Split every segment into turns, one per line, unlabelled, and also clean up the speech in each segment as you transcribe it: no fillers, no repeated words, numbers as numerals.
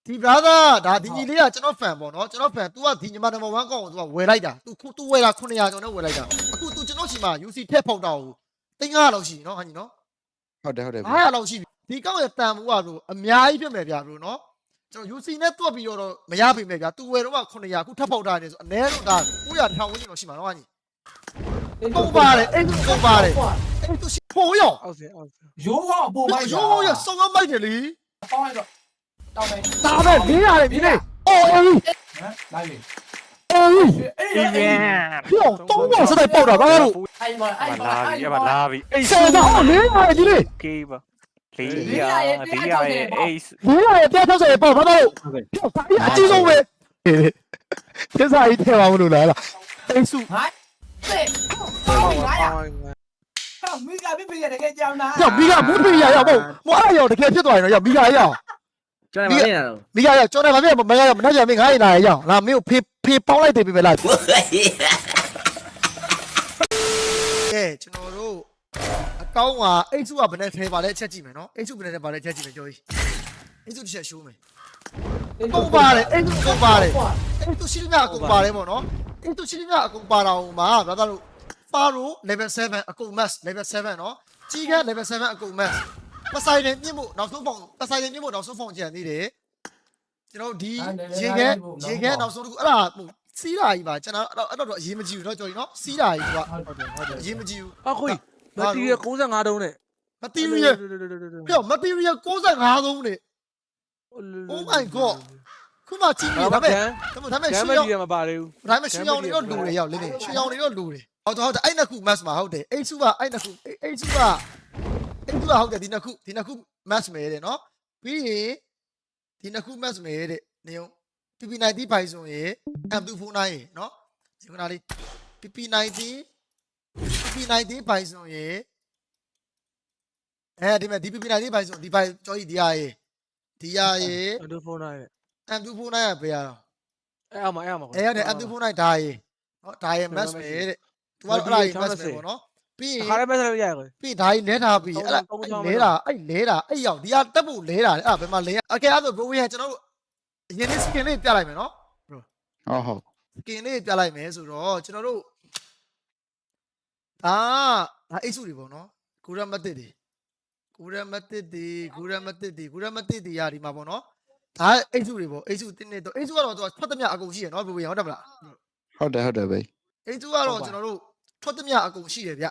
ဒီ brother ဒါဒီညီလေးကကျွန်တော် fan ပေါ့နော်ကျွန်တော် fan तू ကဒီညီမ number 1 ကောင်းကို तू ကဝယ်လိုက်တာ तू ဝယ်တာ900ကျော်နဲ့ဝယ်လိုက်တာအခု तू ကျွန်တော်ရှိမှာ UC ထက်ဖောက်တာကို300လောက်ရှိနော်ဟာညီနော်
ဟုတ်တယ်
900လောက်ရှိပြီဒီကောင်းရဲ့တန်မှုကဆိုအများကြီးဖြစ်မယ်ဗျာ bro နော်ကျွန်တော် UC နဲ့တွက်ပြီးတော့မရပြီမယ်ဗျာ तू ဝယ်တော့900အခုထပ်ဖောက်တာနေဆိုအနည်းဆုံးဒါ900 1000ဝန်းကျင်တော့ရှိမှာနော်ဟာညီပုံပါတယ်အဲ့ဒါပုံပါတယ်အဲ့ဒါရှိဖို့ရော
ဟုတ်စေဟုတ်စေ
ရိုးကအပေါ်မိုက်
ရိုးရစုံအောင်မိုက်တယ်လေ
ပေါင်းလိုက်တော့တောင်းမယ်
ဒါပဲလေးရတယ်ဒီနေ့အော်အေး
ဟမ်လိုက်ပြီ
အေး
အေး
ပြောတော့တော့စတဲ့ပေါက်တာဘာလို့
အိုင်မအိုင်မ
လာပြီအမလာပြီအေး
ဆယ်တော့လေးရတယ်ဒီနေ့
ကေးပါလေးရအေး
လေးရတယ်ပြတ်ထွက်စေပေါက်ဘာလို့ပြောဒါအကြီးဆုံးပဲကျစားကြီးထဲပါမလို့လားအိစု
ဟိုင်းစေပေါင်းလိုက်ရဟောမိကပြပြရတကယ်ကြောင်းတာ
ကြောက်မိကမုတ်ပြရရောက်ပေါ့မအဲ့ရောတကယ်ဖြစ်သွားရင်တော့ရောက်မိကရောက်
ကျွန်တော်မသိနေတာတော့
မိကရောက်ကျော်နေပါပြီမရောက်မနှက်ကြမင်းငါ့ရင်လာရောက်ငါမင်းကိုဖေပေါင်းလိုက်တယ်ပြီပဲလားကဲကျွန်တော်တို့အကောင်းကအိစုကဘယ်နဲ့ထဲပါလဲချက်ကြည့်မယ်နော်အိစုဘယ်နဲ့ထဲပါလဲချက်ကြည့်မယ်ကြော်ကြီးအိစုတစ်ချက်ရှိုးမယ်ပုံပါတယ်အိစုပုံပါတယ်အိစုရှိလျာအကုန်ပါတယ်ပေါ့နော်အိစုရှိလျာအကုန်ပါတော့မှာဘာသာလို့ Faro level 7အကုန် max level 7နော်ကြီးက level 7အကုန် max ပဆိုင်နေမြင့်ဖို့နောက်ဆုံးပုံပဆိုင်နေမြင့်ဖို့နောက်ဆုံးပုံကြံသေးတယ်ကျွန်တော်ဒီရေခဲနောက်ဆုံးတစ်ခုအဲ့ဒါစီးတာကြီးပါကျွန်တော်အဲ့တော့အရေးမကြီးဘူးเนาะကြော်ကြီးเนาะစီးတာကြီးက
ဟုတ်တယ်
အရေးမကြီးဘူး
အခုမတီးရ65တုံးနဲ့
material ပြော material 65သုံးနဲ့ Oh my god ခုမှကြီးနေဒါပေမဲ့ရွှေ
မ
ရောင်
တီးရမပါသေးဘူး
ဒါပေမဲ့ရွှေရောင်တွေတော့လူတွေရောက်လင်းနေရွှေရောင်တွေတော့လူတွေဟုတ်တယ်အဲ့နှစ်ခု mass မှာဟုတ်တယ်အိတ်စုကအဲ့နှစ်ခုအိတ်စုကဟုတ်တယ်ဒီနှစ်ခု mass မယ်တဲ့နော်ပြီးရင်ဒီနှစ်ခု mass မယ်တဲ့နေုံ PP90 ဘိုင်ဆိုရင် M249 ရေနော်ဒီခုနလေး PP90 ဘိုင်ဆိုရင်ဒီမဲ့ဒီ PP90 ဘိုင်ဆိုဒီဘိုင်ကြောကြီးဒီရရေ
ဒိုဖုန်းနိုင်
M249 ကဘယ်ရတော့
အဲ့အောင်မ
အဲ့ရတယ် M249 ဒါရေနော်ဒါရေ mass မယ်တဲ့သူကတော့အဲ့ဒါရေ mass မယ်ပေါ့နော်ပြီးရင်
ခါရဲမဲ့ဆက်လို့ရတယ်
ပြီးဒါကြီးလဲထားပြီးအဲ့လဲတာအဲ့ရောက်ဒီကတက်ဖို့လဲတာလေအဲ့ဘယ်မှာလဲโอเคအဲ့ဆို bro ရကျွန်တော်တို့အရင်နေ့ skin လေးပြလိုက်မယ်နော် bro
ဟုတ်
skin လေးပြလိုက်မယ်ဆိုတော့ကျွန်တော်တို့ဒါအိတ်စုတွေပေါ့နော်ဂူရမတစ်တွေရဒီမှာပေါ့နော်ဒါအိတ်စုတွေပေါ့အိတ်စုတင်းနေတော့အိတ်စုကတော့သူကထွက်သမျှအကုန်ရှိရနော် bro ရဟုတ်တယ်မလား
ဟုတ်တယ်ဘေး
အိတ်စုကတော့ကျွန်တော်တို့ထွက်သမျှအကုန်ရှိတယ်ဗျ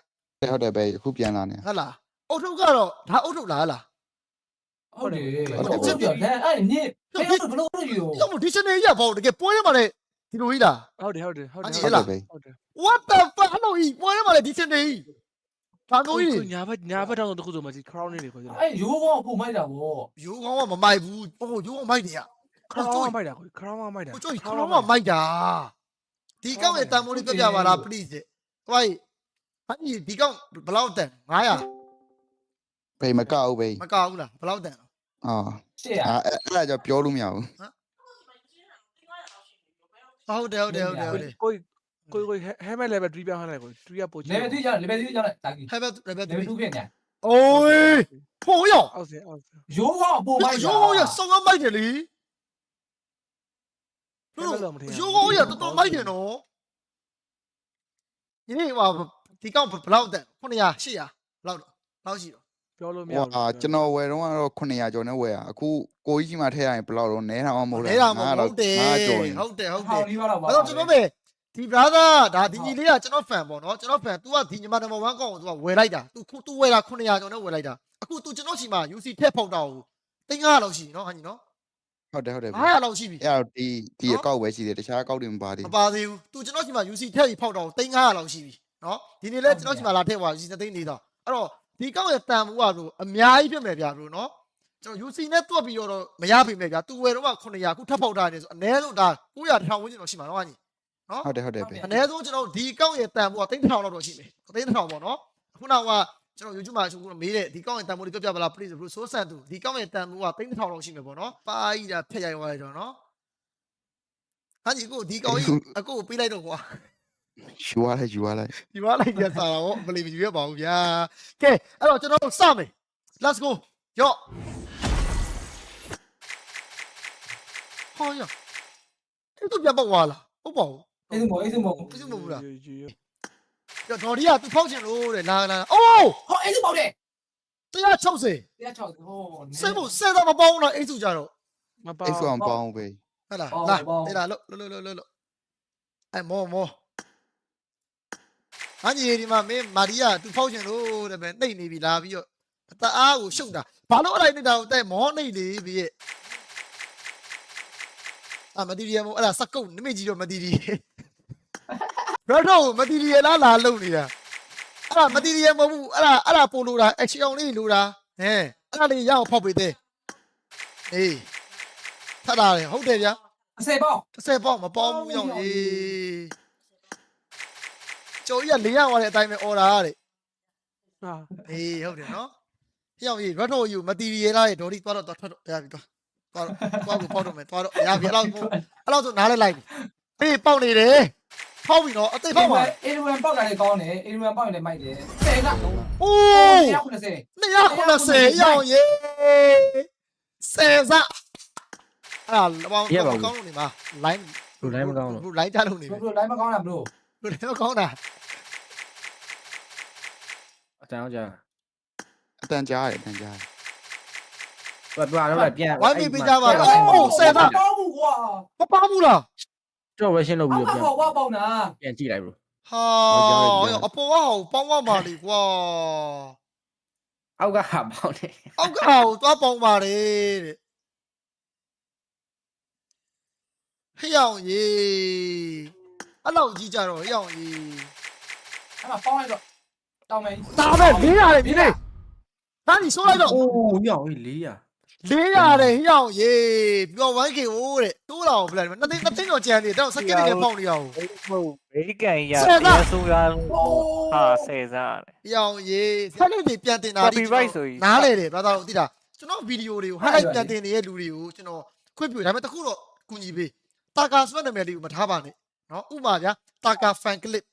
ဟုတ်တယ်ဘေးအခုပြန်လာနေ
ဟုတ်လားအုတ်ထုတ်ကတော့ဒါအုတ်ထုတ်လားဟလား
ဟုတ်တယ်ဟုတ်တယ်အဲ့မြင့်အဲ့ဘလို့လို့ယူ
တော့ဒီစနေရပေါ့တကယ်ပွဲရမှာလေဒီလိုကြီးလား
ဟုတ်တယ်
ဟုတ်တယ်
what the fuck လို့ဤပွဲရမှာလေဒီစနေကြီးဘာလို့ကြီး
ညာဘက်တောင်တခုဆိုမှဒီ crown လေးတွေခေါ်ကြတယ်
အဲ့ရိုးကောင်အပေါ်မိုက်တာဗော
ရိုးကောင်းကမမိုက်ဘူးဟိုရိုးကောင်းမိုက်တယ်
crown မိုက်တာcrown မိုက်တာ
ဟိုကျိုးခလုံးကမိုက်တာဒီကောင်းရဲ့တန်မိုးလေးပြပြပါလား please ဟိုဟာဒီကောင်းဘယ်လောက်တန်900
ဘေးမကောက်ဘေး
မကောက်ဘူးလားဘယ်လောက်တန်
အော်
ရှေ့ရ
အဲ့ဒါကြောင့်ပြောလို့မရဘူး
ဟုတ်တယ်
ကိုဟဲမဲ level 3ပြောင်းလိုက်ကို3ရပို့ချ
လေဘယ်3ကြောင်းလေဘယ်3ကြောင်းလဲတာကြီး
ဟဲ့ဘယ်
လေဘယ်2ဖြစ်နေ
အိုးဖို့ရော
ဟုတ်စေ
ရိုးကောင်အပေါ်မိုက်
ရိုးကောင်းရစုံအောင်မိုက်တယ်လေရိုးကောင်းရတော်တော်မိုက်တယ်နော်ဒီနေ့ဟိုဒီကောင်းဘယ်လောက်တန်900 800ဘယ်လောက်ရှိတော့
ပြောလို့မရ
ဟိုကျွန်တော်ဝယ်တော့ကတော့900ကျော်နဲ့ဝယ်ရအခုကိုကြီးကြီးမှထည့်ရရင်ဘယ်လောက်တော့နဲတာမှမဟုတ်
လဲတာမဟုတ်တယ်
ကျော်
ဟုတ်တယ်
ဟောင်းဒီပါတော့ပါ
အဲ့တော့ကျွန်တော်ပဲဒီ brother ဒါဒီညီလေးကကျွန်တော် fan ပေါ့နော်ကျွန်တော် fan तू ကဒီညီမ number 1 ကောင်းကို तू ကဝယ်လိုက်တာ तू ဝယ်တာ900ကျော်နဲ့ဝယ်လိုက်တာအခု तू ကျွန်တော်ရှိမှာ UC ထက်ဖောက်တာကို300လောက်ရှိနော်ဟာညီနော်
ဟုတ်တယ်
900လောက်ရှိပြီ
အဲ့ဒီအကောက်ပဲရှိတယ်တခြားအကောက်တွေမပါသေး
မပါသေးဘူး तू ကျွန်တော်ရှိမှာ UC ထက်ပြီးဖောက်တာကို300လောက်ရှိပြီနော်ဒီနေ့လဲကျွန်တော်ရှိမှာလာထည့်သွား UC 3သိန်းနေတာအဲ့တော့ဒီကောင်းရဲ့တန်မှုကဆိုအများကြီးဖြစ်မယ်ဗျာဘရိုနော်ကျွန်တော် UC နဲ့တွက်ပြီးတော့မရပြီမယ်ဗျာ तू ဝယ်တော့900အခုထပ်ဖောက်တာနေဆိုအနည်းဆုံးဒါ900 1000ဝန်းကျင်တော့ရှိမှာနော်ဟာညီနော်
ဟုတ်တယ်ဘေး
အနည်းဆုံးကျွန်တော်ဒီကောက်ရဲ့တန်ဖိုးက3000လောက်တော့ရှိမယ်3000ပေါ့နော်ခုနကကျွန်တော် YouTube မှာကျွန်တော်မေးတဲ့ဒီကောက်ရဲ့တန်ဖိုးလေးပြပြပါလား please bro ဆိုဆန်သူဒီကောက်ရဲ့တန်ဖိုးက3000လောက်ရှိမယ်ပေါ့နော်ပါကြီးတာဖျက်ရိုက်သွားလိုက်တော့နော်ဟာဒီကိုဒီကောက်ကြီးအကိုပေးလိုက်တော့ကွာ
ယူရလိုက်
ဒီပါလိုက်ကြစားတော့မလီမယူရပါဘူးဗျာကဲအဲ့တော့ကျွန်တော်တို့စမယ် let's go ရော့ ဟာရအဲ့သူပြန်ပေါက်သွားလားဟုတ်ပါဘူး
အေးစမောအေးစမော
ပြစုမဟုတ်လား
ယူယူယူ
ကျော်ဒေါ်ဒီကသူဖောက်ချင်လို့တဲ့လာအိုး
ဟောအေးစမောတဲ့
160
160ဟော
စိတ်ဖို့စဲတော့မပေါင်းတော့အိတ်စုကြတော့
မပေါ
အိတ်ဆိုအောင်ပေါင်းပဲ
ဟုတ်လားလာနေလာလို့အဲ့မောအညီဒီမှာမင်းမာရီယာသူဖောက်ချင်လို့တဲ့ပဲနှိပ်နေပြီလာပြီးတော့တအားကိုရှုပ်တာဘာလို့အဲ့ဒါနေတာကိုတဲ့မောနှိပ်နေပြီရဲ့မတီရီယမို့အဲ့ဒါစကုတ်နမိတ်ကြီးတော့မတီရီဘရတော့မတီရီယလားလာလုံနေတာအဲ့ဒါမတီရီယမဟုတ်ဘူးအဲ့ဒါပို့လို့တာအချီအောင်လေးလို့တာဟဲအဲ့ဒါလေးရအောင်ဖောက်ပေးသေးအေးထပ်တာလေဟုတ်တယ်ဗျာ
10ပေါင်း
30ပေါက်မပေါင်းဘူးရောအေးကျော်ကြီးက400ဝါတဲ့အတိုင်းပဲအော်ဒါတဲ့
ဟာ
အေးဟုတ်တယ်နော်ဟိအောင်ကြီးရတ်တော်ယူမတီရီယလားဒေါ်ဒီသွားတော့ထွက်တော့ရပြီသွားကိုပေါက်တော့မယ်သွားတော့ရပြီအဲ့လောက်ဆိုနားလဲလိုက်ပြီအေးပေါက်နေတယ်ဖောက်ပြီနော်အသိဖောက်ပါ
အေးဝင်ပေါက်တာလည်းကောင်းတယ်အေးဝင်ပေါက်ရင်လည်းမိုက်တယ်10က
အိုး
190
290ရောင်ရေးဆယ်စအဲ့ဒါဘောင်းကောင်းလို့နေမှာ line
လူတိုင်းမကောင်းလို့
ဘူး line ချလို့နေပြီ
ဘလို့တိုင်းမကောင်းတာဘလို့
လူတိုင်းမကောင်းတာ
အတန်းအောင်ကြာ
အတန်ကြားတယ်အတန်ကြားတယ်
ဘာပြောရတော့ပြန်
ဝိုင်းပြီးပြကြပါအိုးဆယ်စ
ပေါင်းဘူးကွာ
မပါဘူးလား
ကြောက်ဝဲရှင်းလုပ်ပြီး
အောက်
တော့
ကဟောပေါက်တာ
ပြန်ကြည့်လိုက်ဘရို
ဟာအပေါ်ကဟောပေါင်းသွားပါလေကွာ
အောက်ကဟာပေါက်တယ်
အောက်ကဟောသွားပေါင်းပါလေတဲ့ဟိအောင်ရေးအဲ့လောက်ကြီးကြတော့ဟိအောင်ရေး
အဲ့မှာပေါင်းလိုက်တော့တောင်းမယ်
ဒါပဲ400တယ်ဒီနေ့ဒါนี่ဆိုလိုက်တော့
အိုးညောင်းကြီး400
400တယ်ဟိအောင်ရေးပြော 1K ဟိုးတဲ့တိုးလာအောင်ဘယ်လဲနှစ်သိန်းတော့ကြံနေတော့စကစ်တွေပေါင်းနေရအောင်
ဟုတ်ဘေးကန်ရ
ဆယ်သား
ရဲဆိုးရဟာဆယ်စားတယ်
ဟိအောင်ရေးဆက်လက်တွေပြန်တင်တာဒီ
copyright ဆိုရင်
နားလေတယ်ဘာသာလို့သိတာကျွန်တော်ဗီဒီယိုတွေကို highlight ပြန်တင်နေတဲ့လူတွေကိုကျွန်တော်ခွင့်ပြုဒါပေမဲ့တခုတော့ကူညီပေးတာကာဆွဲနာမည်လေးကိုမထားပါနဲ့နော်ဥပမာဗျာတာကာ fan clip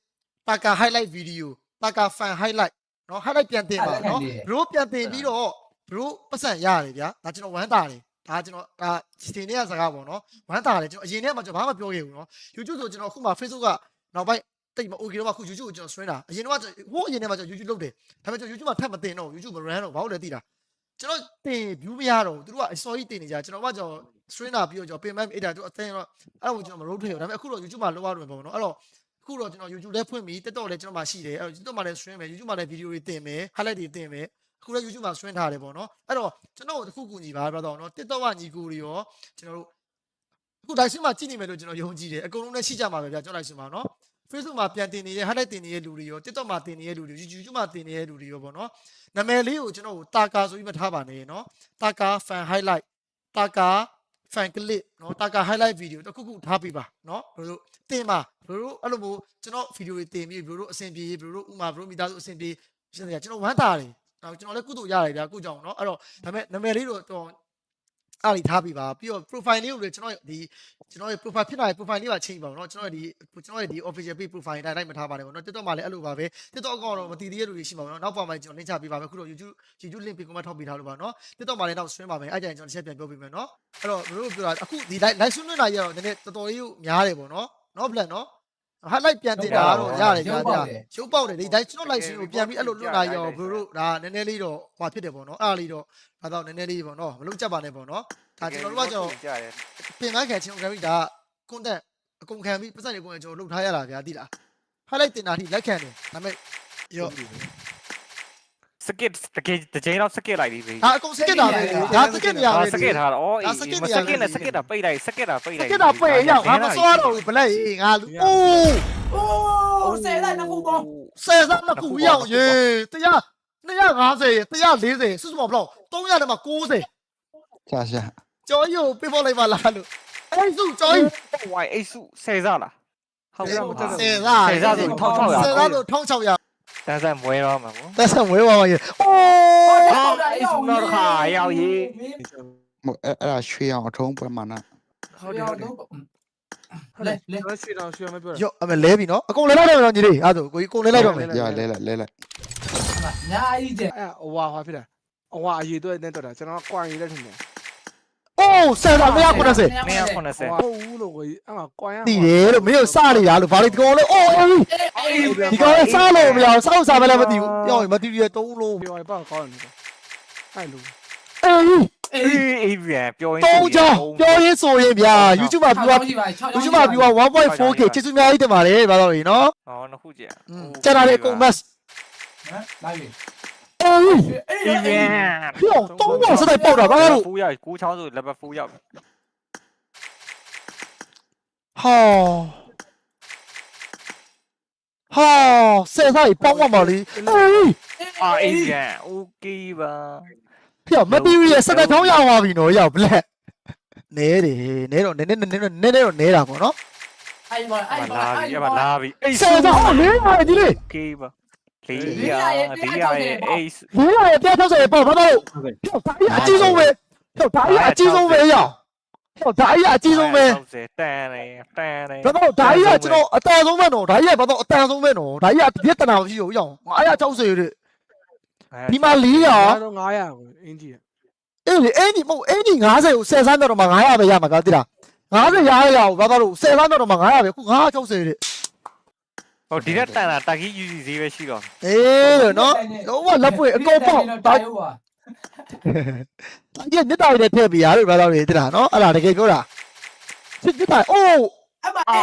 တာကာ highlight video တာကာ fan highlight နော် highlight ပြန်တင်ပါနော်ဘရိုပြန်တင်ပြီးတော့ဘရိုပတ်စံရတယ်ဗျာဒါကျွန်တော်ဝမ်းတာတယ်ဒါကျွန်တော်ဒါတင်နေတဲ့စကားပေါ့နော်ဝမ်းတာတယ်ကျွန်တော်အရင်ထဲမှာကျွန်တော်ဘာမှပြောခဲ့ဘူးနော် YouTube ဆိုကျွန်တော်အခုမှ Facebook ကနောက်ပိုင်းတိတ်မ okay တော့မှအခု YouTube ကိုကျွန်တော်ဆွဲတာအရင်တော့ဟိုးအရင်ထဲမှာကျွန်တော် YouTube လုပ်တယ်ဒါပေမဲ့ကျွန်တော် YouTube မှာထပ်မတင်တော့ YouTube မ run တော့ဘာလို့လဲသိတာကျွန်တော်တင် view မရတော့ဘူးသူတို့ကအစောကြီးတင်နေကြကျွန်တော်ကကျွန်တော် streamer ပြီးတော့ကျွန်တော် payment အဲ့ဒါသူအသိတော့အဲ့ဒါကိုကျွန်တော်မ road ထွေးဘူးဒါပေမဲ့အခုတော့ YouTube မှာလောက်ရတယ်ပေါ့နော်အဲ့တော့အခုတော့ကျွန်တော် YouTube လည်းဖွင့်ပြီး TikTok လည်းကျွန်တော်မှရှိတယ်အဲ့တော့ TikTok မှာလည်း stream မယ် YouTube မှာလည်း video တွေတင်မယ် highlight တွေတင်မယ်အခုလည်း YouTube မှာ stream ထားတယ်ပေါ့နော်အဲ့တော့ကျွန်တော်တို့တစ်ခုကူညီပါပြတော့နော် TikTok ကညီကိုတွေရောကျွန်တော်တို့အခုတိုင်းစင်းမှာကြည့်နေမယ်လို့ကျွန်တော်ယုံကြည်တယ်အကုန်လုံးလည်းရှိကြမှာပဲဗျာကျွန်တော်တိုင်းစင်းမှာနော် Facebook မှာပြန်တင်နေတဲ့ highlight တင်နေတဲ့လူတွေရော TikTok မှာတင်နေတဲ့လူတွေ YouTube မှာတင်နေတဲ့လူတွေရောပေါ့နော်နာမည်လေးကိုကျွန်တော်တာကာဆိုပြီးမထားပါနဲ့နော်တာကာ fan highlight တာကာ fan clip နော်တာကာ highlight video တခုခုထားပေးပါနော်ဘယ်လိုတင်ပါဘယ်လိုအဲ့လိုမျိုးကျွန်တော် video တွေတင်ပြီးဘယ်လိုအဆင်ပြေဘယ်လိုဥမာဘယ်လိုမိသားစုအဆင်ပြေရှင်းတယ်ကျွန်တော်ဝမ်းတာတယ်ကျွန်တော်လည်းကုသိုလ်ရတယ်ဗျာကုကြောင်နော်အဲ့တော့ဒါပေမဲ့နာမည်လေးတော့အားလီထားပြီးပါပြီးတော့ profile လေးကိုလည်းကျွန်တော်ဒီကျွန်တော်ရဲ့ profile ဖြစ်လာတဲ့ profile လေးပါချိန်ပါအောင်เนาะကျွန်တော်ရဲ့ဒီ official page profile တိုင်းတိုင်းမထားပါနဲ့ပေါ့เนาะ TikTok မှာလည်းအဲ့လိုပါပဲ TikTok အကောင့်တော့မတည်သေးတဲ့လူတွေရှိမှာပေါ့เนาะနောက်ပါမှာကျွန်တော် link ချပေးပါမယ်ခုတော့ YouTube link ပေး comment ထောက်ပေးထားလို့ပါเนาะ TikTok မှာလည်းနောက် stream ပါမယ်အဲ့ကြရင်ကျွန်တော်တစ်ချက်ပြန်ပြောပေးမယ်เนาะအဲ့တော့ဘယ်လိုပြောတာအခုဒီ live stream နေတာကြီးကတော့နည်းနည်းတော်တော်လေးများတယ်ပေါ့เนาะ black เนาะ highlight ပြန်တင်တာတော့ရတယ်ကြာကြာရုပ်ပေါက်တယ်ဒီတိုင်းကျွန်တော် live stream ကိုပြန်ပြီးအဲ့လိုလွတ်လာရောဘယ်လိုဒါနည်းနည်းလေးတော့ဟွာဖြစ်တယ်ပေါ့เนาะအဲ့ဒါလေးတော့ဒါတော့နည်းနည်းလေးပေါ့เนาะမလုပ်ကြပါနဲ့ပေါ့เนาะဒါကျွန်တော်တို့ကကျွန်တော်
ကြားတယ်
ပြင်ကားခံချင်း graphic ဒါ content အကုန်ခံပြီးပတ်စံတွေကုန်ကျွန်တော်လုပ်ထားရတာဗျာသိလား highlight တင်တာထိလက်ခံတယ်ဒါပေမဲ့ရော
စကစ်တကယ်တကယ်တော့စကစ်လိုက်ပြီ
ဒါအကုန်စကစ်တာပဲဒါစကစ်နေရပဲ
စကစ်ထားတော့အေးစကစ်နဲ့စကစ်တာပိတ်လိုက်စကစ်တာပိတ်
စ
လိုက်က
စ်တာပိတ်ရောက်ငါမစောရတော့ဘူးဘလက်ရေးငါလူအိုး
โอ้เสร็จแล้วนะครูบอล
ဆယ်စားနှစ်ခုရောက်ရေ150 140စုစုပေါင်းဘလောက်300ထဲမှာ90
ရှာရှာ
ကျော်ကြီးကိုပေးဖို့လိုက်ပါလားလို့အဲ့စုကျော်ကြီး
ဝိုင်အိတ်စုဆယ်စားလားဟုတ်ကဲ့
ဆယ်စား
ဆယ်စားဆို1600
ဆယ်စားဆို1600
တန်းဆက်မွဲတော့မှာပေါ့
တက်ဆက်ဝဲပါပါရေအိုး
အိတ်စုတော့ခါရောက်ရေး
မအဲ့ဒါရွှေအောင်အထုံးပွဲမှာနာ
ဟုတ်တယ်ဟုတ်တယ်
လေလေ
ကျွန်တော်ရွှေတောင်ရွှေမပြော
ရော့အမေလဲပြီနော်အကုန်လဲလိုက်တော့မယ်နော်ညီလေးအဲ့ဒါဆိုကိုကြီးကုန်လဲလိုက်တော့မယ်
ရလဲလိုက်လဲလိုက်
ညာကြီးကျ
အဲ့ဟိုဟာဖြစ်တာဟိုဟာအရေးတော့နဲ့တော့တာကျွန်တော်ကွာရေးလိုက်ထင်တယ်
ဆယ်တော့190
290
ဟုတ်ဘူးလို့ကိုအဲ့မှာကွာရ
တည်တယ်လို့မင်းတို့စနေတာလို့ဘာလို့ဒီကောင်လဲဒီကောင်လဲစားလို့မရအောင်စောက်စားပဲလည်းမသိဘူးပြောရင်မသိရ3လုံး
ပြောရင်ပေါ့ကောင်းတယ်အဲ့လို
အေးပြန်ပြောရင်
3ကြောင်းပြောရင်းဆိုရင်ဗျာ YouTube မှာပြော YouTube မှာပြော 1.4K ကျေးဇူးများကြီးတင်ပါတယ်ဘာလို့လဲနော်
ဟောနှစ်ခုကြည့်
ကျန်တာလေအကုန် mass
လာပြီ
အေးပြန်
ပြော3တော့စတိုက်ပေါက်တာဘာလို့
4ရောက်9ချောင်းဆို level 4ရောက်
ဟာဆယ်စားကြီးပေါင်းသွားပါလေ
အေးပြန် okay ပါ
ပြောမတီးရစက်ချောင်းရသွားပြီနော်ရောက်ဘလက်နဲတယ်နဲတော့နဲတော့နဲတာပေါ့နော်
အဲ့ပါအဲ့ပါ
လာ
အဲ့
ပြီ
ပါ
လာပြီအေး
ဆယ်စားအော်နဲပါတယ်ဒီလေ
okay ပါလေးရရဲ့အေး
ဒီရရဲ့160ပေါ့ဘာလို့ပြောဒါကြီးအကြီးဆုံးပဲပြောဒါကြီးအကြီးဆုံးပဲရောက်ပြောဒါကြီးအကြီးဆုံးပဲ
တန်တယ်
ဘာလို့ဒါကြီးကကျွန်တော်အတန်ဆုံးပဲနော်ဒါကြီးကဘာလို့အတန်ဆုံးပဲနော်ဒါကြီးကပြက်တနာမရှိဘူးရောက်960တဲ့ဒီမှာ400
တော့900ကိုအင်ဂျီ
အေးလေအင်ကြီးမဟုတ်အင်ကြီး90ကို10ဆန်းတော့မှ900ပဲရမှာကတိလား90ရရအောင်ဘာလို့10ဆန်းတော့မှ900ပဲခု960တဲ့
ဟိုဒီရက်တန်တာတာကြီး UC ဈေးပဲရှိတော့
အေးနော်တော့မှလက်ပွေအကုန်ပေါက်ဒါ
ဟုတ်ပါ
ကြီးမြစ်တာတွေထည့်ပြရလို့ဘာလို့လဲတိလားနော်အဲ့ဒါတကယ်ပြောတာစစ်မြစ်တာအိုး
အဲ့ပါ
အာ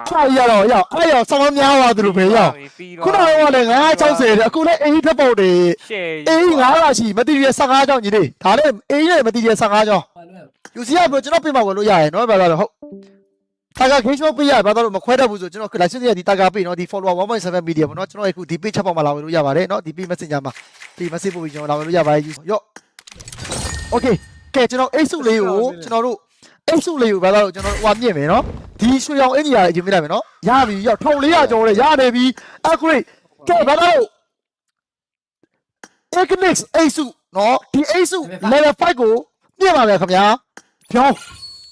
ချရတော့ရောက်အဲ့ရောက်ဆောင်းများသွားသူတို့ပဲရောက်ခုနကလည်း960တဲ့အခုလည်းအေးထက်ပေါက်တယ်
ရှယ်
အေး900ရှိမတိရ15ကြောင်းညီလေးဒါလည်းအေးနဲ့မတိရ15ကြောင်းယူစီရပြောကျွန်တော်ပြင်မှာဝယ်လို့ရရနော်ဘာလို့လဲဟုတ်တာဂါ game shop ပေးရဘာလို့မခွဲတတ်ဘူးဆိုကျွန်တော် license ရဒီတာဂါပေးနော်ဒီ follower 1.7 million ပေါ့နော်ကျွန်တော်အခုဒီ page ချက်ပေါ်မှာလာဝယ်လို့ရပါတယ်နော်ဒီ page messenger မှာဒီ message ပို့ပြီးကျွန်တော်လာဝယ်လို့ရပါတယ်ရော့ okay ကဲကျွန်တော်အိတ်စုလေးကိုကျွန်တော်တို့အိတ်စုလေးကိုဘာလို့ကျွန်တော်ဟိုမြင့်မယ်နော်ဒီရွှေရောင်အင်ကြီးရအရင်ပြလိုက်မယ်နော်ရပြီရော1400ကျော်လေရနေပြီ upgrade ကဲဘာလို့ Economics အိတ်စုနော်ဒီအိတ်စု level 5ကိုမြင့်ပါမယ်ခင်ဗျာပြောင်း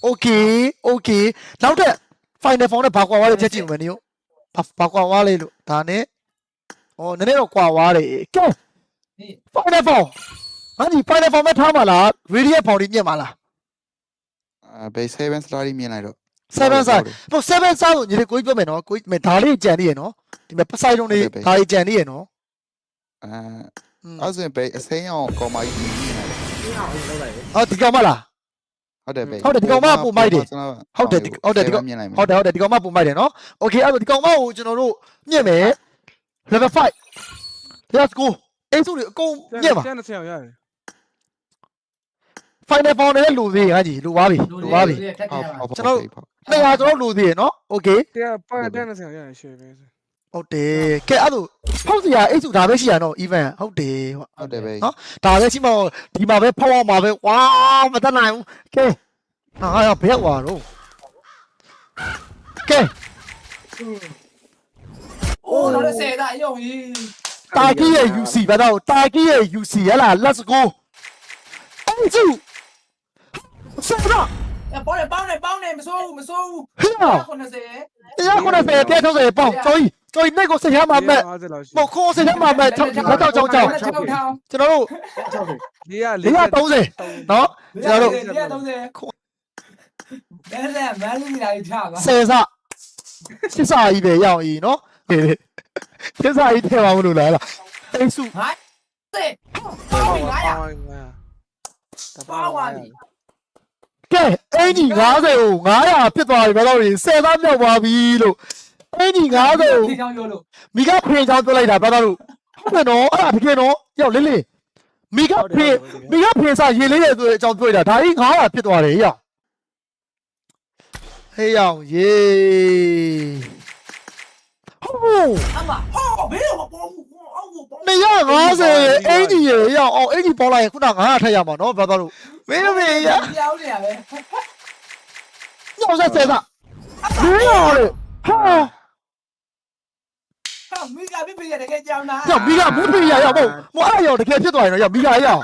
okay နောက်ထပ် final form နဲ့ဘာကွာဝါလဲချက်ကြည့်မယ်နိယဘာကွာဝါလဲလို့ဒါနဲ့နည်းနည်းတော့ကွာဝါတယ်ကဲ final form ဟာဒီ final form မဲ့ထားမှာလား radiant form ကြီးမြင့်မှာလား
ဘေး7 salary မြင်လိုက်တော့
7 size ဟို7 size ကိုညီလေးကိုကြီးပြောမယ်နော်ကိုကြီးဒါလေးကြံနေရနော်ဒီမှာပစိုက်တုံးလေးဒါလေးကြံနေရနော်
အဲ့ဆိုရင်ဘေးအစိမ်းအောင်ကောင်မကြီးမြင်လိုက်တယ်
ဟောဒီကောင်မလား
ဟုတ်တယ်ဘေး
ဟုတ်တယ်ဒီကောင်မပို့မိုက်တယ် ဟုတ်တယ်ဒီကောင်
မြင်လိုက်မယ်
ဟုတ်တယ်ဒီကောင်မပုံမိုက်တယ်နော် okay အဲ့တော့ဒီကောင်မကိုကျွန်တော်တို့မြင့်မယ် level 5 let's go အိမ်စုတွေအကုန်မြင့်ပါ
10ဆရာရတယ်
final form နဲ့လူသေးဟာကြီးလူသွားပြီလူသွားပြီ200ကျွန်တော်လူသေးရနော် okay
တရားပတ်10ဆရာရတယ်ရှယ်ပဲ
ဟုတ်တယ်ကဲအဲ့ဒါဖောက်စရာအိတ်စုဒါပဲရှိရနော် event ဟုတ်တယ်
ဟုတ်တယ်ဘေး
နော်ဒါပဲရှိမှဒီမှာပဲဖောက်အောင်မှာပဲဝါမတတ်နိုင်ဘူးကဲဟာရဘယ်ဝါတော့ကဲ
အိုးတော့ဆယ်တာရုံကြီး
တာကီရဲ့ UC ဘာတော့တာကီရဲ့ UC ဟလာ let's go အိတ်စုဆက်တော့
ပေါင်းနေမစိုးဘူး
ဟဲ့
90
190ပြတ်ထုတ်စေပေါင်းကျော်ကြီးနေကိုစိတ်ရမှာမဲ့
50လောက်ရှိ
မဟုတ်ခေါ်စိတ်ရမှာမဲ့6ကျွန်တော်တို့
430
430နော်ကျွန်တော်တို့
130မန်လေးလာချပါ
ဆယ်စစစ်စာကြီးပဲရအောင်ကြီးနော်စစ်စာကြီးထဲမှာမလို့လားအိတ်စု
ဟာစေပေါင်း900ပေါင်းပါပြီ
ကဲအင်ကြီး90ကို900ဖြစ်သွားပြီဘာလို့လဲ10သားမြောက်သွားပြီလို့အင်ကြီး90ကို
ဒီကြောင်ပြောလို့
မိကဖင်ချောင်းပြောလိုက်တာဘာလို့ဟုတ်တယ်နော်အဲ့ဒါတကယ်နော်ရောက်လေးမိကဖင်စားရေလေးရဲ့ဆိုအကြောင်းပြောလိုက်တာဒါကြီး900ဖြစ်သွားတယ်ရောက်ဟေးရောက်ရေဟုတ်
အမဟောဘယ်လိုပေါင်းအောက်ကိုပေါင်း
150ရဲ့အင်ကြီးရေရောက်အောင်အင်ကြီးပေါလိုက်ရင်ခုန900ထည့်ရမှာနော်ဘာလို့မင်းမင်းရ
ပြောင်းနေရပဲ
ညောက်ဆက်ဆဲတာမင်းရောလေဟာ
ဟာမိကပြပြရတကယ်ကြောင်းတာ
ရောက်မိကမူးပြရရောက်မအဲ့ရောတကယ်ဖြစ်သွားရင်တော့ရောက်မိကရောက်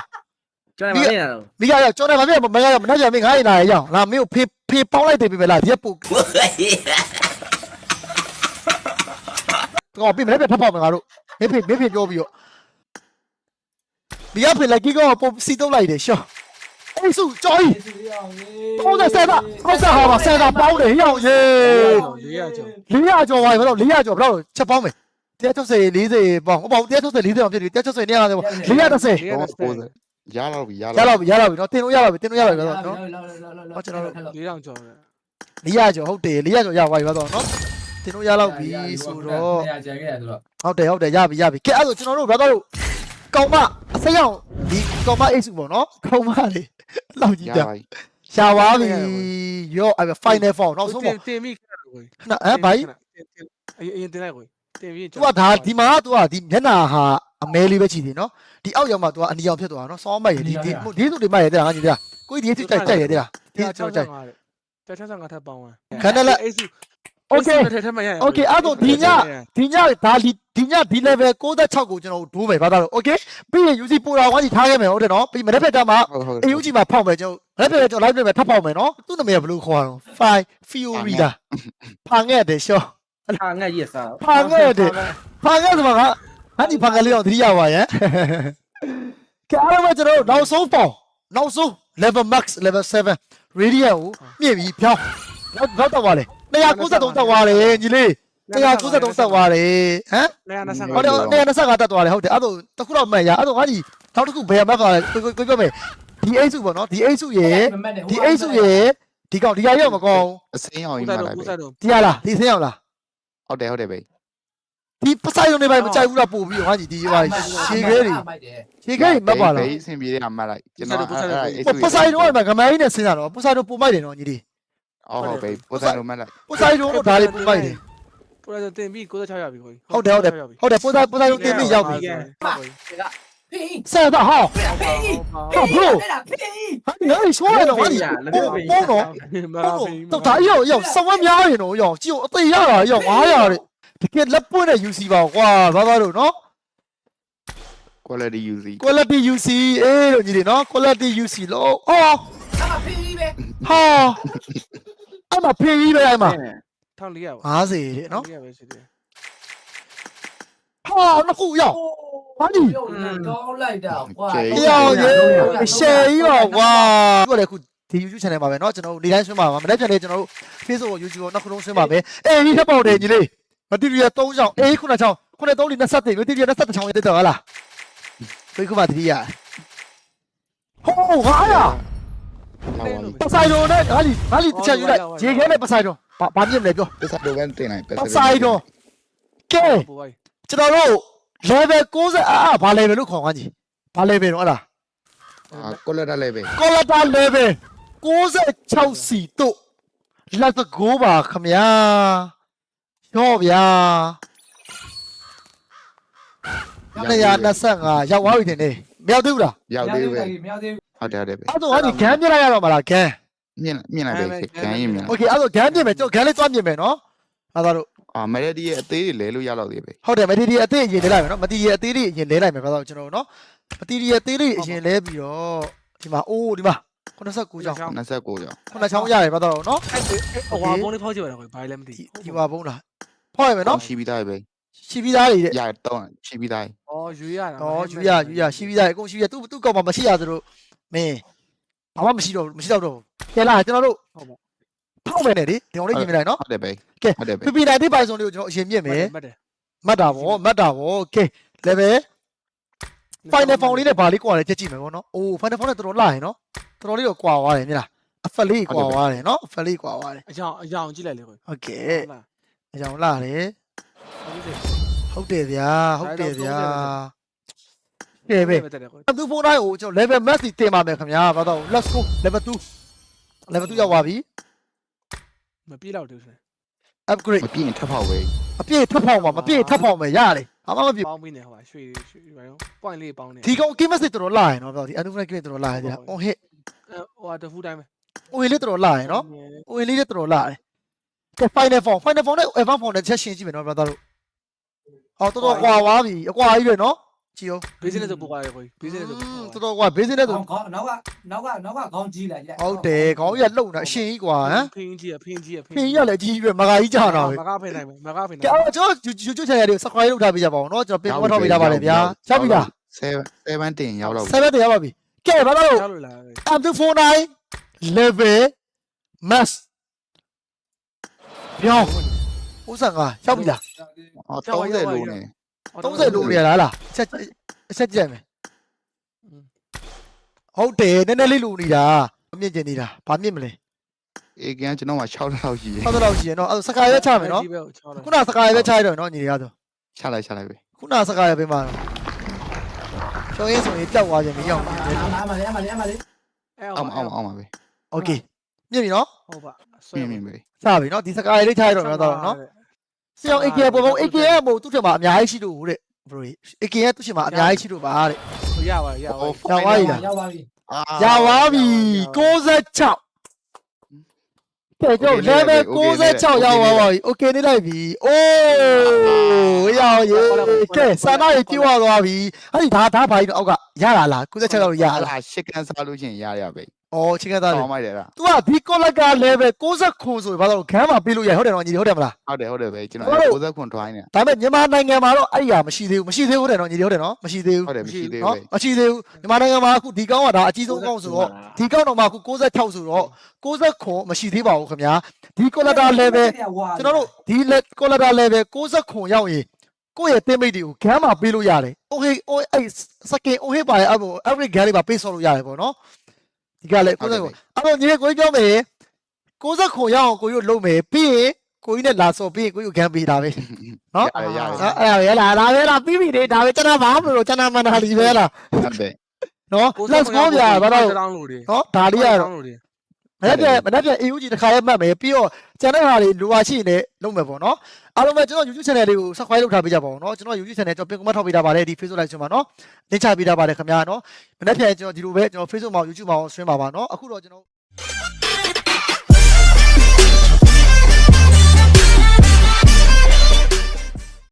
ကျွန်တော်မနေရတော့
မိကရောက်ကျော်တယ်ဗာပြမရမနိုင်ရမင်း900နာရီရောက်လာမင်းကိုဖေပေါင်းလိုက်တယ်ပြပဲလားဒီကပုတ်တော့ပြမလဲပြထပ်ပေါက်မယ်ငါတို့မေဖေပြောပြီးတော့မိကဖေလိုက်ကြီးကောပုံစီတုံးလိုက်တယ်ရှော့ အိစုကြော်ကြီး
အေးစုလေးအောင်ရေ
30ဆယ်သား30ဟာပါဆယ်သားပေါင်းတယ်ဟေ့အောင်ရေ
400ကျော်
400ကျော်ပါဘယ်တော့400ကျော်ဘယ်တော့ချက်ပေါင်းမယ်160 40ပေါင်းဟုတ်ပါဘူး160 40အောင်ဖြစ်ပြီ160 250ပေါင်း430
ရတော့ပြီ
ရတော့ပြီနော်တင်လို့ရတော့ပြီဘယ်တော့နော်
လောက်
400ကျော်တယ်
400ကျော်ဟုတ်တယ်400ကျော်ရပါပြီဘယ်တော့နော်တင်လို့ရတော့ပြီဆိုတော့
နေရာကျန်ခဲ့တယ်ဆိုတော့
ဟုတ်တယ်ရပြီကဲအဲ့ဆိုကျွန်တော်တို့ဘယ်တော့ကောင်မအစိမ်းအောင်ဒီကောင်မအိတ်စုပေါ့နော်ကောင်မလေးလောက်ကြီး
ရ
ပြ
ပါပြီ
ရှာပါပြီရောအဲ့ final form နောက်ဆုံးပေါ့
တင်ပြီးခဏကို
ခဏဟမ်ဘာကြီး
အရင်တင်လိုက်ကိုတင်ပြီး
तू ကဒါဒီမှာ तू ကဒီမျက်နှာဟာအမဲလေးပဲချီတယ်နော်ဒီအောက်ရောက်မှ तू ကအနီအောင်ဖြစ်သွားတာနော်စောင်းမိုက်ရဒီစုတွေမိုက်ရတဲ့ဟာကြီးတဲ့ကိုကြီးဒီစုကြိုက်ရတဲ့ဟာဒီကျွန်တော်ကြိုက်
165ထပ်ပေါင်းဝင်
ခဏလက်
အေးစု
okay
ထပ်မှရ
okay အဲ့တော့ဒီညဒါဒီ level 66ကိုကျွန်တော်တို့ဒိုးမယ်ဘာသာလို့ okay ပြီးရင် UC ပိုတာဝါကြီးထားခဲ့မယ်ဟုတ်တယ်နော်ပြီးမနေ့ဖက်တာမှာ
ဟုတ်
AUG မှာဖောက်မယ်ကျွန်တော်မနေ့ဖက်ကျွန်တော် live နဲ့ထပ်ဖောက်မယ်နော်သူ့နာမည်ကဘယ်လိုခေါ်ရအောင် Five Fury လားဖာငဲ့တယ်ရှော
ဟာငှက်ကြီးစား
ဖာငဲ့တယ်ဖာငဲ့ဆိုမှာကဟာဒီဖာငဲ့လေးအောင်သတိရပါရဲ့ကဲအားလုံးကျွန်တော်နောက်ဆုံးပေါင်နောက်ဆုံး level max level 7 radiant ကိုမြင့်ပြီးဖြောင်းနောက်တော့သွားလေ293တက်သွားလေညီလေး293တက်သွားလေဟမ်
125
ဟုတ်တယ်225တက်သွားလေဟုတ်တယ်အဲ့ဒါတခုတော့မှတ်ရအဲ့ဒါငါကြီးနောက်တစ်ခုဘယ်မှာသွားလဲကိုပြောမယ်ဒီအိတ်စုပေါ့နော်ဒီအိတ်စုရဲ့ဒီအိတ်စုရဲ့ဒီကောင်ဒီဟာရောက်မကောင်း
အစိမ်းအောင်
ဦး
ကြီး
စား
မှ
တော့
လိုက်
ဦး
ပဲ
စားတော့
ဒီဟာလားဒီစင်းအောင်လား
ဟုတ်တယ်ဗျ
ဒီပဆိုင်ရုံတွေပဲမကြိုက်ဘူးလားပို့ပြီးငါကြီးဒီဟာရှေခဲတွေရှေခဲတွေမတ်ပါလား
ဘေးအဆင်ပြေတဲ့မှတ်လိုက်ကျွန်တော်အဲ့
ပဆိုင်ရုံကငမိုင်းနဲ့ဆင်းတာတော့ပဆိုင်ရုံပို့မိုက်တယ်နော်ညီလေး
ဟုတ်ဘေးပိုစံလို့မှတ်လိုက်
ပဆိုင်ရုံတော့ဒါလေးပို့မိုက်တယ်
ပရိုတင်ပြီး96ရပြီကို
ဟုတ်တယ်ပဆိုင်ရုံတင်ပြီးရောက်ပြီ
ဖေး
ဆယ်သားဟော
ဖေး
ဟာဘရို
အဲ့ဒါဖေး
ဟာဒီဟာရှိုးရတော့ငါကြီးပုံတော့ တော့ဒါရောက်စောင်းမများရင်တော့ရောက်ကြည့်အသေးရတာရောက်900တဲ့တကယ်လက်ပွင့်တဲ့ UC ပါကွာဘာသာလို့နော်
quality UC
quality UC အေးလို့ညီလေးနော် quality UC လို့အော်
အဲ့ဒါဖေးပဲ
ဟာအမဖေးကြီးပဲအဲ့မှာ
1400ပါ
50တဲ့နော်
1400ပဲရှိတယ်
ဟာနှစ်ခုရောက်ဘာဒီ
ပြုတ်နေတော့လိုက်တာကွာ
ရောက်ရေရှယ်ကြီးပါကွာသူကလည်းခုဒီ YouTube channel မှာပဲเนาะကျွန်တော်တို့နေတိုင်းဆွဲမှာပါမနေ့ပြန်လေကျွန်တော်တို့ Facebook ကို YouTube ကိုနောက်ခုလုံးဆွဲမှာပဲအေးဒီထပ်ပေါက်တယ်ညီလေးမတီရီယာ3ချောင်းအေး9ချောင်း9 3 27မတီရီယာ27ချောင်းရတဲ့တော့ဟလားဘယ်ခုမှတတိယဟိုးဟာရပဆိုင်တော်နဲ့ဟာလီတစ်ချက်ယူလိုက်ရေခဲနဲ့ပဆိုင်တော်ဘာမြင်မလဲပြော
ပစ္စတိုကန်တင်လိုက်
ပဆိုင်တော်ကဲ
ပို့ပါ
ကျွန်တော်တို့ level 90ဘာ level လို့ခေါ်ခန်းကြီးဘာ level တော့ဟလား
quality level
quality level 96စီတို့ let's go ပါခမညာရောဗျာ225ရောက်သွားပြီတင်နေမရောက်သေးဘူးလား
ရောက်သေးပဲ
မရောက်သေးဘူး
ဟုတ်တယ်ဗျ
အဲ့တော့ဟာဒီဂမ်းပြလိုက်ရတော့မလားဂမ်း
မြင်လိုက်ပဲကန်ရင်မြင်
โอเคအဲ့တော့ဂမ်းပြင်မယ်ကျွန်တော်ဂမ်းလေးသွားပြင်မယ်နော်အဲ့ဒါတို့
မရက်ဒီရဲ့အသေးတွေလဲလို့ရတော့သေးပဲ
ဟုတ်တယ်မတီရီအသေးအရင်လဲလိုက်မယ်နော်မတီရီအသေးလေးအရင်လဲလိုက်မယ်ဘာလို့ကျွန်တော်နော်မတီရီအသေးလေးအရင်လဲပြီးတော့ဒီမှာအိုးဒီမှာ89ချောင်း
29ကျော်
9ချောင်းရတယ်ဘာလို့နော်
ဟိုဟာပုံလေးဖောက်ကြည့်ပါတော့ဘာလဲမသိ
ဒီမှာဘုံလားဖောက်ရမယ်နော်
ရှိပြီးသားပဲ
ရှိပြီးသားတွေတဲ့
ရတော့ရှိပြီးသား
ဩရွေးရတာ
ဩယူရရှိပြီးသားအကုန်ရှိရသူ့ကောက်မှာမရှိရသလိုမင်းဘာမှမရှိတော့တော့ကဲလာကျွန်တော်တို့ဖောက်မယ်နဲ့လေဒီအောင်လေးပြင်လိုက်နော်
ဟုတ်တယ်ပဲ
ကဲ
ဟုတ်တယ်ပဲ
PP90 ပိုင်စုံလေးကိုကျွန်တော်အရင်မြင့်မယ်
မှတ်တယ်
မှတ်တာဗောကဲ level final form လေးနဲ့ဗာလေးကွာလဲချက်ကြည့်မယ်ဗောနော်အိုး final form နဲ့တော်တော်လာရင်နော်တော်တော်လေးတော့ကွာသွားတယ်မြင်လားအဖက်လေးကွာသွားတယ်နော်အဖက်လေးကွာသွားတယ်
အကြောင်ကြည့်လိုက်လေကို
ဟုတ်ကဲ့အကြောင်းလာတယ်ဟုတ်တယ်ဗျာကဲပဲသူဖုန်းတိုင်းကိုကျွန်တော် level max တင်ပါမယ်ခင်ဗျာဘာတော့ let's go level 2ရောက်သွားပြီ
မပြေးတော့တယ်ဆို
upgrade
မပြင်းထပ်ဖောက်ပဲ
အပြည့်ထပ်ဖောက်မှာမပြည့်ထပ်ဖောက်မယ်ရတယ်ဘာမှမပြည့်
ပေါင်းပြီးနေဟိုပါရွှေဘာရော point လေးပေါင်းနေ
ဒီကောင် game message တော်တော်လာရင်နော်ပြောဒီ annual game တော်တော်လာရင် on hit
ဟိုဟာတဖူးတိုင်းပဲ
ဝင်လေးတော်တော်လာရင်နော်ဝင်လေးတော်တော်လာတယ်ကဲ final form နဲ့ advanced form နဲ့ချက်ရှင်းကြည့်မယ်နော် brother တို့ဟောတော်တော်ကွာသွားပြီအကွာကြီးပဲနော်ကြည့်အောင်
business ပို့ပါရကို business ပို့
တော်တော်ကွာ business နဲ့ဆို
နောက်ကခေါင်းကြီးလိုက်ကြ
ဟုတ်တယ်ခေါင်းကြီးကလှုပ်နေတာအရှင်ကြီးကွာဟမ်
ဖင်းကြီး
ဖင်ကြီးကလည်းအကြီးကြီးပဲမဂါကြီးကြာတာပဲ
မကားဖိနိုင်မယ်မကားဖိနိုင်
ကဲကျွန်တော် YouTube channel လေး subscribe လုပ်ထားပေးကြပါဦးနော်ကျွန်တော်ပင်မထောက်ပေးထားပါတယ်ဗျာချက်ပြီလား
7တင်ရောက်တော့
7တက်ရပါပြီ ကဲဘာလို့
ချလို့လာပဲ
M249 level max ပြောင်း55ရောက်ပြီလား
အော်30လုံးနေ
30လိုနေရလားအဆက်ကြည့်မယ်ဟုတ်တယ်နည်းနည်းလေးလိုနေတာမြင့်ကျင်နေတာဘာမြင့်မလဲ
အေကန်ကျွန်တော်မှ6လောက်ရှိတယ်
ဟုတ်တော့ရှိရနော်အဲ့စကားရဲချမယ်နော်ခုနစကားရဲပဲချရတော့နော်ညီတွေကတော့
ချလိုက်ပဲ
ခုနစကားရဲပေးမှာကျော်ရင်းဆိုရင်ပျောက်သွားခြင်းမရောက်ဘူး
အမလေး
အောင်ပါပဲ
โอเคမြင့်ပြီနော်
ဟုတ်ပါ
မြင်ပဲ
စပြီနော်ဒီစကားရဲလေးချရတော့တော့နော်ဆရာ AK ပုံပုံ AK ရဲ့မို့သူ့ထက်မှာအများကြီးရှိလို့တဲ့ဘရို AK ရဲ့သူ့ထက်မှာအများကြီးရှိလို့ပါတဲ့
ရပါရပါ
ရောက်သွားပြီလား
ရောက်ပါပြီ
ရပါပြီ96ကဲကျော် level 96ရောက်သွားပါပြီ okay နေလိုက်ပြီအိုးရောက်ရေကဲစာနာရေးပြေးသွားပြီအဲ့ဒီဒါဘာကြီးတော့အောက်ကရလာလား96ရောက်ရလား
အဲ့ရှစ်ကန်စားလို့ချင်းရရပဲ
အော်ချင်းကသားလေ
ကောင်းလိုက်တယ်လား
तू ကဒီ collect level 69ဆိုရင်ဘာလို့ခန်းမှာပေးလို့ရဟုတ်တယ်နော်ညီဟုတ်တယ်မလား
ဟုတ်တယ်ပဲကျွန်တော်60ခွန်ထွိုင်းနေ
ဒါပေမဲ့မြန်မာနိုင်ငံမှာတော့အဲ့ဒီဟာမရှိသေးဘူးဟုတ်တယ်နော်ညီဟုတ်တယ်နော်မရှိသေးဘူး
ဟုတ်တယ်မရှိသေး
နော်
ဘူး
မရှိသေးဘူးမြန်မာနိုင်ငံမှာအခုဒီကောင်းကဒါအကြီးဆုံးကောင်းဆိုတော့ဒီကောင်းတော့မှအခု96ဆိုတော့69မရှိသေးပါဘူးခင်ဗျာဒီ collect level ကျွန်တော်တို့ဒီ collect level 69ရောက်ရင်ကိုယ့်ရဲ့တင်မိတ်တွေကိုခန်းမှာပေးလို့ရတယ်။ Okay အဲ့ second okay ပါရဲ့အဲ့ average gun လေးပါပေးဆော့လို့ရတယ်ပေါ့နော်။ဒီကလည်း69အဲ့တော့ညီလေးကိုပြောမယ်69ရအောင်ကိုကြီးလုံးမယ်ပြီးရင်ကိုကြီးနဲ့လာဆော့ပြီးရင်ကိုကြီးဂန်ပေးတာပဲ။နော်
ရရ
အဲ့ဒါပဲလားပြီးပြီလေဒါပဲကျွန်တော်ဘာမှမလို့ကျွန်တော်မနာလီပဲလား
ဟုတ်တယ်
။နော် let's go ပြဘာလို့
တောင်းလို့တွေ
နော်ဒါလေးရတော့
လို့တွေ
မနေ့ပြန် AUG တစ်ခါရဲမှတ်မယ်ပြီးတော့ကျန်တဲ့ဟာတွေလိုပါရှိနေလုံးမယ်ပေါ့နော်အားလုံးပဲကျွန်တော် YouTube channel လေးကို subscribe လုပ်ထားပေးကြပါဦးနော်ကျွန်တော် YouTube channel ကျွန်တော် pin comment ထောက်ပေးထားပါတယ်ဒီ Facebook live stream မှာနော်လင်းချပေးထားပါတယ်ခင်ဗျာနော်မနေ့ပြန်ကျွန်တော်ဒီလိုပဲကျွန်တော် Facebook မှာ YouTube မှာ stream ပါပါနော်အခုတော့ကျွန်တော်